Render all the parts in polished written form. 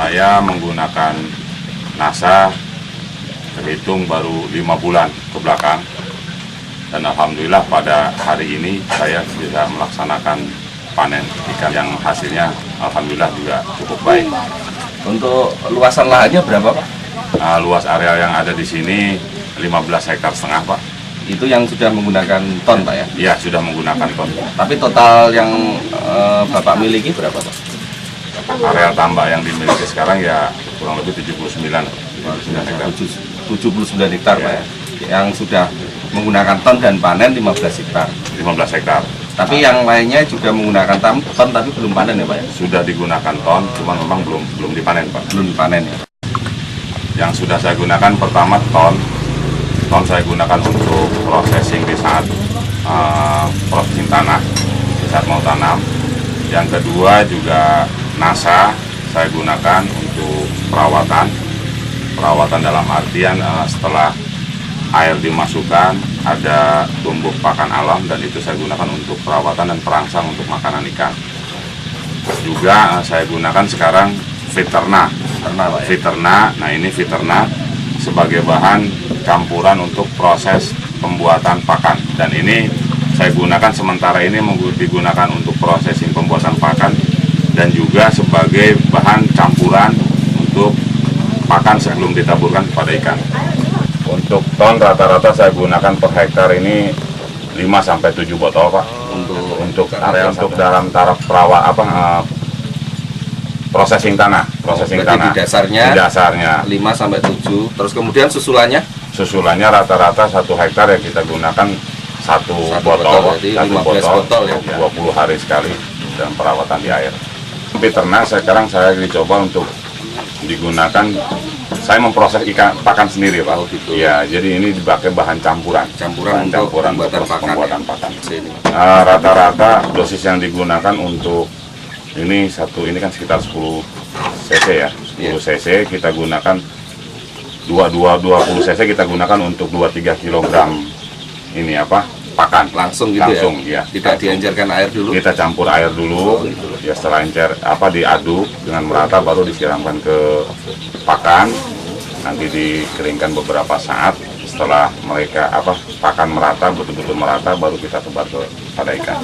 Saya menggunakan NASA terhitung baru 5 bulan ke belakang, dan alhamdulillah pada hari ini saya bisa melaksanakan panen ikan yang hasilnya alhamdulillah juga cukup baik. Untuk luasan lahannya berapa, Pak? Luas areal yang ada di sini 15,5 hektar, Pak. Itu yang sudah menggunakan ton, Pak ya? Iya, sudah menggunakan ton. Tapi total yang Bapak miliki berapa, Pak? Areal tambak yang dimiliki sekarang ya kurang lebih 79 hektar. 79 hektar, Pak ya? Yang sudah menggunakan ton dan panen 15 hektar. 15 hektar. Tapi yang lainnya juga menggunakan ton tapi belum panen ya, Pak ya? Sudah digunakan ton, cuma memang belum dipanen, Pak. Belum dipanen ya. Yang sudah saya gunakan pertama ton saya gunakan untuk processing di saat processing tanah, di saat mau tanam. Yang kedua juga NASA saya gunakan untuk perawatan dalam artian setelah air dimasukkan ada tumbuk pakan alam, dan itu saya gunakan untuk perawatan dan perangsang untuk makanan ikan. Juga saya gunakan sekarang Viterna. Nah ini Viterna sebagai bahan campuran untuk proses pembuatan pakan, dan ini saya gunakan sementara ini digunakan untuk prosesing pembuatan pakan dan juga sebagai bahan campuran untuk pakan sebelum ditaburkan kepada ikan. Untuk ton rata-rata saya gunakan per hektar ini 5-7 botol, Pak. Untuk area untuk dalam taraf processing tanah. Di dasarnya 5-7. Terus kemudian susulannya? Susulannya rata-rata 1 hektar ya kita gunakan satu botol, satu botol ya. 20 hari sekali dalam perawatan di air. Viterna sekarang saya dicoba untuk digunakan, saya memproses ikan pakan sendiri, Pak. Gitu. Ya, jadi ini dipakai bahan campuran untuk pembuatan pakan. Rata-rata dosis yang digunakan untuk ini kan sekitar 10 cc ya. 10 cc kita gunakan 20 cc kita gunakan untuk 2-3 kg ini pakan langsung gitu ya. Tidak diencerkan air dulu. Kita campur air dulu. Ya setelah diaduk dengan merata baru disiramkan ke pakan. Nanti dikeringkan beberapa saat. Setelah pakan merata, betul-betul merata, baru kita tebar pada ikan.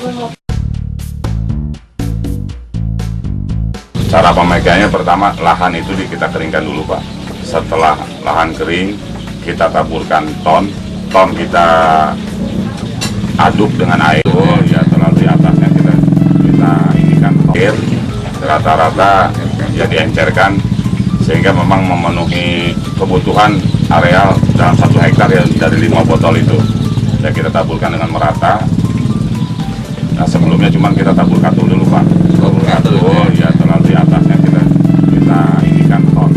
Cara pemegangnya pertama lahan itu kita keringkan dulu, Pak. Setelah lahan kering, kita taburkan ton kita aduk dengan air. Ya, terlalu di atasnya kita inikan air. Rata-rata ya diencerkan sehingga memang memenuhi kebutuhan areal dalam 1 hektar ya dari 5 botol itu. Dan kita taburkan dengan merata. Nah, sebelumnya cuma kita tabur katul dulu, Pak. Ya, terlalu di atasnya kita inikan ton.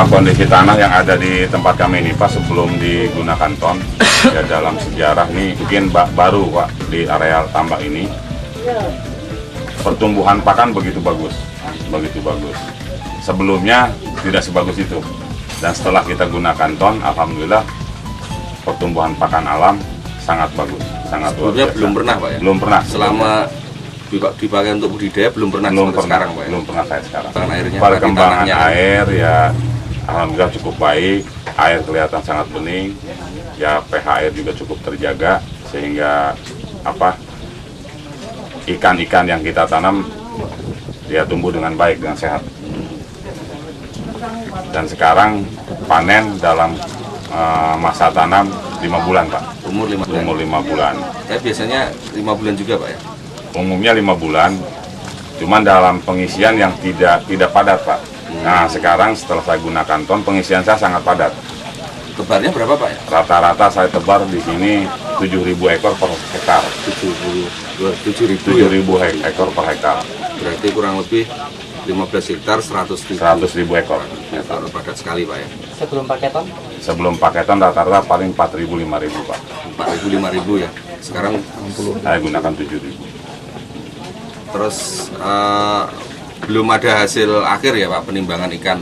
Kondisi tanah yang ada di tempat kami ini, Pak, sebelum digunakan ton ya dalam sejarah ini mungkin baru, Pak, di areal tambak ini pertumbuhan pakan begitu bagus. Sebelumnya tidak sebagus itu, dan setelah kita gunakan ton, alhamdulillah pertumbuhan pakan alam sangat bagus, sangat luar biasa. Belum pernah, Pak ya? Belum pernah. Selama dipakai untuk budidaya belum pernah sekarang, Pak ya? Belum pernah kayak sekarang. Perkembangan air ya alhamdulillah cukup baik, air kelihatan sangat bening, ya pH air juga cukup terjaga, sehingga ikan-ikan yang kita tanam dia tumbuh dengan baik, dengan sehat. Dan sekarang panen dalam masa tanam 5 bulan, Pak. Umur 5 bulan. Tapi biasanya 5 bulan juga, Pak ya? Umumnya 5 bulan, cuman dalam pengisian yang tidak padat, Pak. Nah, sekarang setelah saya gunakan ton, pengisian saya sangat padat. Tebarnya berapa, Pak ya? Rata-rata saya tebar di sini 7.000 ekor per hektar. 7.000 ekor per hektar. Berarti kurang lebih 15 hektar 100.000 ekor. Padat sekali, Pak ya. Sebelum pakai ton rata-rata paling 4.000-5.000, Pak. 4.000-5.000 ya. Sekarang saya gunakan 7.000. Terus belum ada hasil akhir ya, Pak, penimbangan ikan?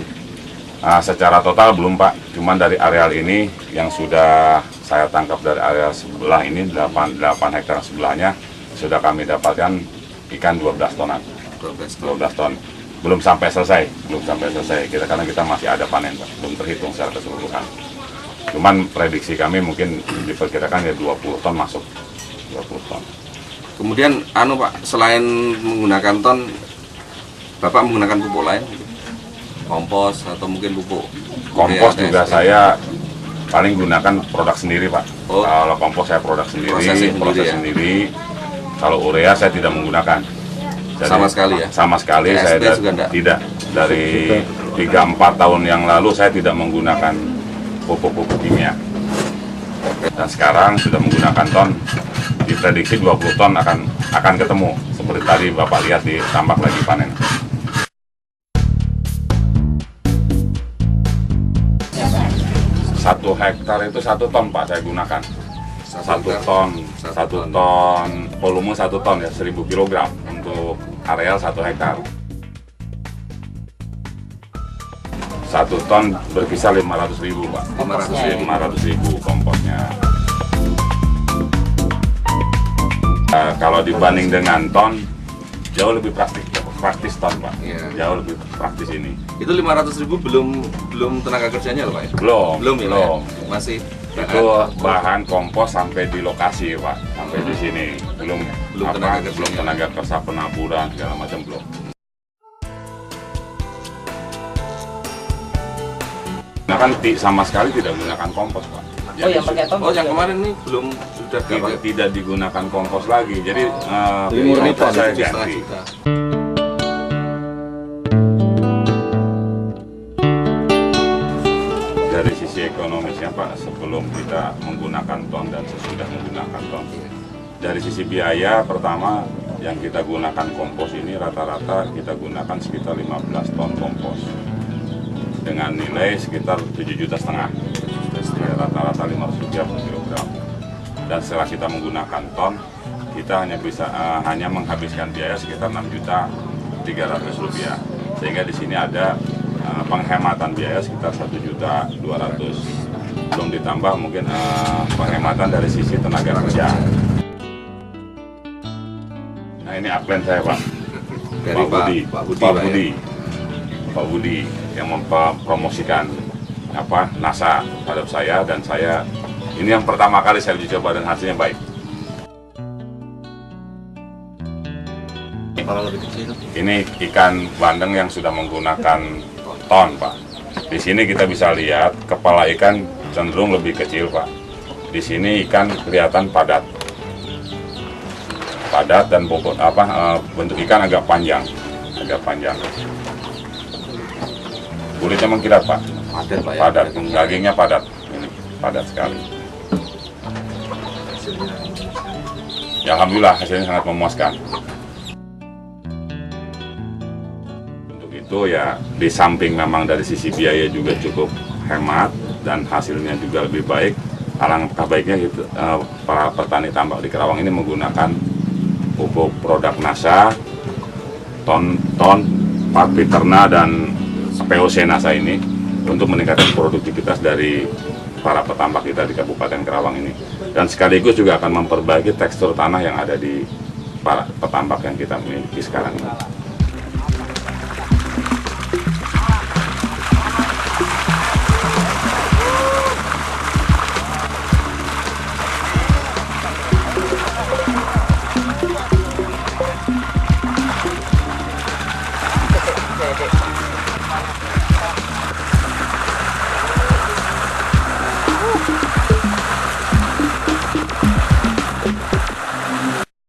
Secara total belum, Pak. Cuman dari areal ini yang sudah saya tangkap dari areal sebelah ini 8 hektar sebelahnya sudah kami dapatkan ikan 12 tonan. 12 12 ton. Belum sampai selesai. Karena kita masih ada panen, Pak. Belum terhitung secara keseluruhan. Cuman prediksi kami mungkin diperkirakan ya 20 ton masuk. 20 ton. Kemudian Pak, selain menggunakan ton, Bapak menggunakan pupuk lain? Kompos atau mungkin pupuk? Kompos urea, juga TSP? saya paling gunakan produk sendiri, Pak. Oh. Kalau kompos saya produk sendiri, proses ya? sendiri. Kalau urea saya tidak menggunakan. Jadi, Sama sekali ya? Sama sekali TSP saya juga enggak? tidak. Dari 3-4 tahun yang lalu saya tidak menggunakan pupuk-pupuk kimia. Dan sekarang sudah menggunakan ton. Diprediksi 20 ton akan ketemu. Seperti tadi Bapak lihat di tambak lagi panen. 1 hektar itu 1 ton, Pak, saya gunakan. 1 ton, 1 ton, volume 1 ton ya, 1000 kg untuk areal 1 hektar. 1 ton berkisar 500.000, Pak. 500.000 komposnya. Kalau dibanding dengan ton, jauh lebih praktis ton, Pak. Iya. Jauh lebih praktis ini. Itu 500.000 belum tenaga kerjanya loh Pak ya? Belum ya, belum. Pak ya? Masih Itu bahan kompos sampai di lokasi, Pak, sampai di sini. Belum tenaga kerja penaburan segala macam belum. Nah kan sama sekali tidak menggunakan kompos, Pak. Oh, yang pakai ton? Oh, yang kemarin ini belum sudah tidak digunakan kompos lagi. Jadi murni kompos saya 7,5 ganti. juta. Dari sisi ekonomisnya, Pak, sebelum kita menggunakan ton dan sesudah menggunakan ton. Dari sisi biaya, pertama yang kita gunakan kompos ini rata-rata kita gunakan sekitar 15 ton kompos dengan nilai sekitar 7,5 juta. Ya, rata-rata Rp500 per kilogram. Dan setelah kita menggunakan ton, kita hanya menghabiskan biaya sekitar Rp6.300.000. Sehingga di sini ada penghematan biaya sekitar 1.200.000. Belum ditambah mungkin penghematan dari sisi tenaga kerja. Nah, ini upline saya, Pak. Dari Pak Budi yang mempromosikan NASA pada saya, dan saya ini yang pertama kali saya uji coba dan hasilnya baik. Ini ikan bandeng yang sudah menggunakan ton, Pak. Di sini kita bisa lihat kepala ikan cenderung lebih kecil, Pak. Di sini ikan kelihatan padat dan bobot bentuk ikan agak panjang. Kulitnya mengkilat, Pak. Padat, Pak ya? Padat, dagingnya padat. Ini padat sekali. Ya, alhamdulillah hasilnya sangat memuaskan. Untuk itu ya, di samping memang dari sisi biaya juga cukup hemat dan hasilnya juga lebih baik. Alangkah baiknya gitu, para petani tambak di Karawang ini menggunakan pupuk produk NASA, ton, Piterna dan POC NASA ini untuk meningkatkan produktivitas dari para petambak kita di Kabupaten Karawang ini, dan sekaligus juga akan memperbaiki tekstur tanah yang ada di para petambak yang kita miliki sekarang ini.